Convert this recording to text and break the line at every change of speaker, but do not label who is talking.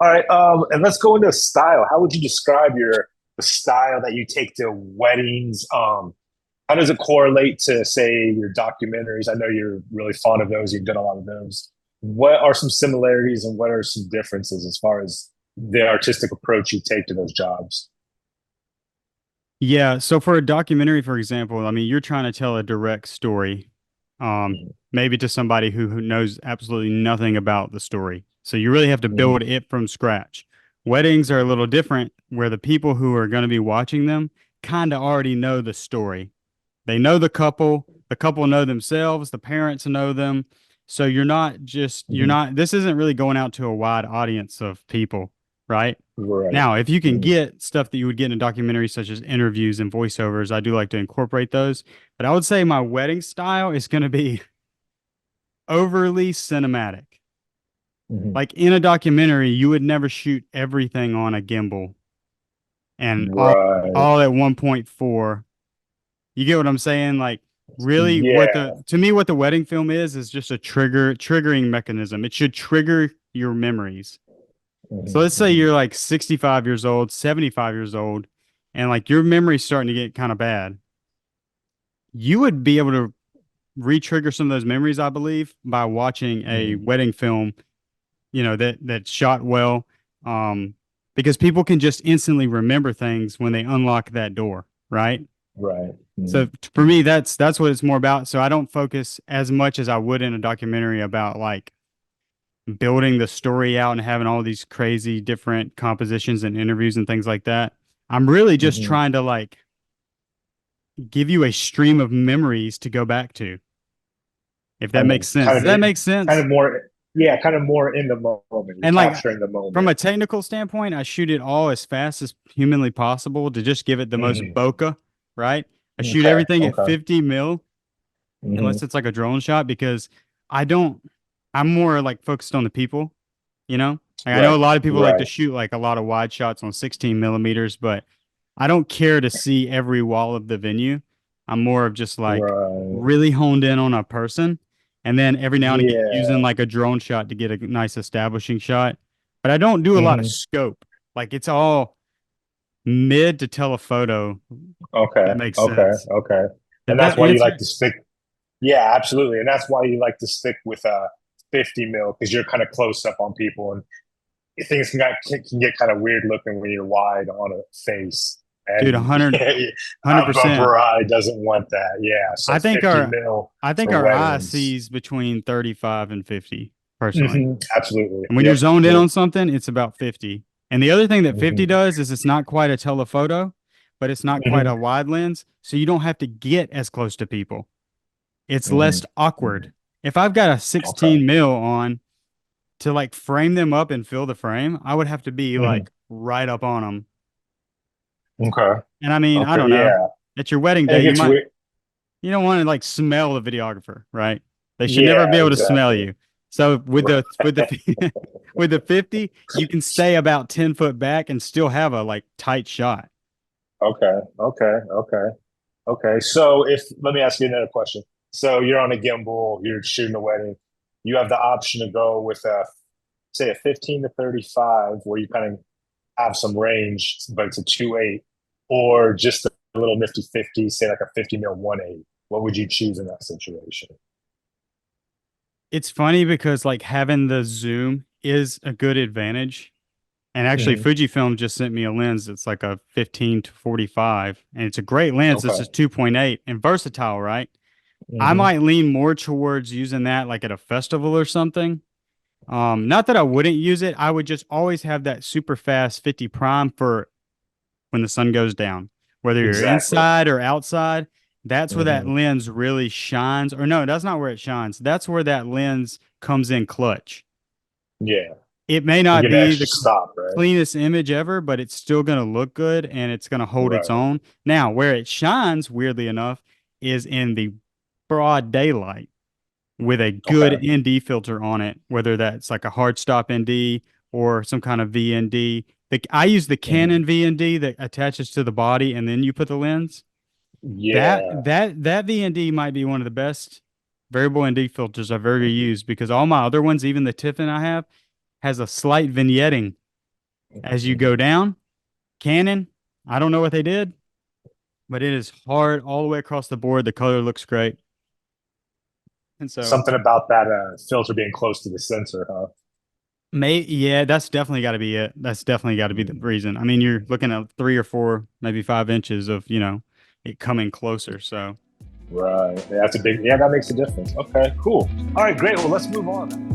All right, and let's go into style. How would you describe the style that you take to weddings? How does it correlate to, say, your documentaries? I know you're really fond of those. You've done a lot of those. What are some similarities and what are some differences as far as the artistic approach you take to those jobs?
Yeah, so for a documentary, for example, I mean, you're trying to tell a direct story, maybe to somebody who knows absolutely nothing about the story. So you really have to
Mm-hmm.
build it from scratch. Weddings are a little different, where the people who are going to be watching them kind of already know the story. They know the couple know themselves, the parents know them. So you're
Mm-hmm.
not, this isn't really going out to a wide audience of people, right?
Right.
Now, if you can
Mm-hmm.
get stuff that you would get in a documentary, such as interviews and voiceovers, I do like to incorporate those. But I would say my wedding style is going to be overly cinematic.
Mm-hmm.
Like in a documentary, you would never shoot everything on a gimbal and
Right.
all at 1.4. You get what I'm saying? Like really
Yeah.
to me what the wedding film is just a triggering mechanism. It should trigger your memories. So let's say
Mm-hmm.
you're like 65 years old, 75 years old, and like your memory's starting to get kind of bad. You would be able to re-trigger some of those memories, I believe, by watching a
Mm-hmm.
wedding film, that's shot well. Um, because people can just instantly remember things when they unlock that door, right?
Right.
So for
Mm-hmm.
me, that's what it's more about. So I don't focus as much as I would in a documentary about like building the story out and having all these crazy different compositions and interviews and things like that. I'm really just
Mm-hmm.
trying to like give you a stream of memories to go back to, if that
Kind
makes
of,
sense.
kind
Does
of,
that make
kind
sense?
of more, yeah, kind of more in the moment. You're
And like
capturing the
from
moment.
a technical standpoint, I shoot it all as fast as humanly possible to just give it the most
Hmm.
bokeh, right? I shoot
Okay.
everything at
Okay.
50 mil
Hmm.
unless it's like a drone shot because I don't, I'm more like focused on the people, you know? Like I know a
Right.
lot of people like to
Right.
shoot like a lot of wide shots on 16 millimeters, but I don't care to see every wall of the venue. I'm more of just like
Right.
really honed in on a person and then every now and again using
Yeah.
like a drone shot to get a nice establishing shot. But I don't do a lot of
Hmm.
scope. Like it's all mid to telephoto.
Okay.
That makes
Okay.
sense.
Okay.
Did
And
that
that's why you like
answer?
to stick. Yeah, absolutely. And that's why you like to stick with 50 mil because you're kind of close up on people and things can get kind of weird looking when you're wide on a face.
Dude,
And
100,
a
100%.
bride doesn't want that. Yeah. So
I think
50
our
mil
I think
for
our eye
weddings.
sees between 35 and 50 personally.
Absolutely.
And when you're
Yep.
zoned in
Yep.
on something, it's about 50. And the other thing that 50
Hmm.
does is it's not quite a telephoto, but it's not quite
Hmm.
a wide lens, so you don't have to get as close to people. It's
Hmm.
less awkward. If I've got a
Okay.
16 mil on to like frame them up and fill the frame, I would have to be
Hmm.
like right up on them.
Okay.
And I mean, I
Okay.
don't know.
Yeah.
At your wedding
And
day,
it gets weird.
you don't want to like smell the videographer, right? They should never be
Yeah,
able to smell
exactly.
you. So
Right.
with the with the 50, you can stay about 10 foot back and still have a like tight shot.
Okay. Okay. Okay. Okay. So if let me ask you another question. So you're on a gimbal, you're shooting a wedding. You have the option to go with a say a 15 to 35 where you kind of have some range, but it's a 2.8, or just a little nifty 50, say like a 50 mil 1.8. What would you choose in that situation?
It's funny because like having the zoom is a good advantage. And actually,
Hmm.
Fujifilm just sent me a lens. It's like a 15 to 45, and it's a great lens. It's
Okay.
just 2.8 and versatile, right? I
Hmm.
might lean more towards using that like at a festival or something. Not that I wouldn't use it. I would just always have that super fast 50 prime for when the sun goes down, whether you're
Exactly.
inside or outside. That's where that
Hmm.
lens really shines. Or no, that's not where it shines. That's where that lens comes in clutch.
Yeah.
It may
You
not
get an
be
extra
the
stop, right?
cleanest image ever, but it's still going to look good and it's going to hold its
Right.
own. Now, where it shines, weirdly enough, is in the broad daylight with a good
Okay.
ND filter on it, whether that's like a hard stop ND or some kind of VND. I use the
Hmm.
Canon VND that attaches to the body and then you put the lens.
Yeah.
That VND might be one of the best variable ND filters I've ever used because all my other ones, even the Tiffin I have, has a slight vignetting. As you go down, Canon, I don't know what they did, but it is hard all the way across the board. The color looks great. And so
Something about that filter being close to the sensor, huh?
yeah, that's definitely got to be it. That's definitely got to be the reason. I mean, you're looking at 3 or 4, maybe 5 inches of, it coming closer. So
Right. Yeah, that's a big. Yeah, that makes a difference. Okay, cool. All right, great. Well, let's move on.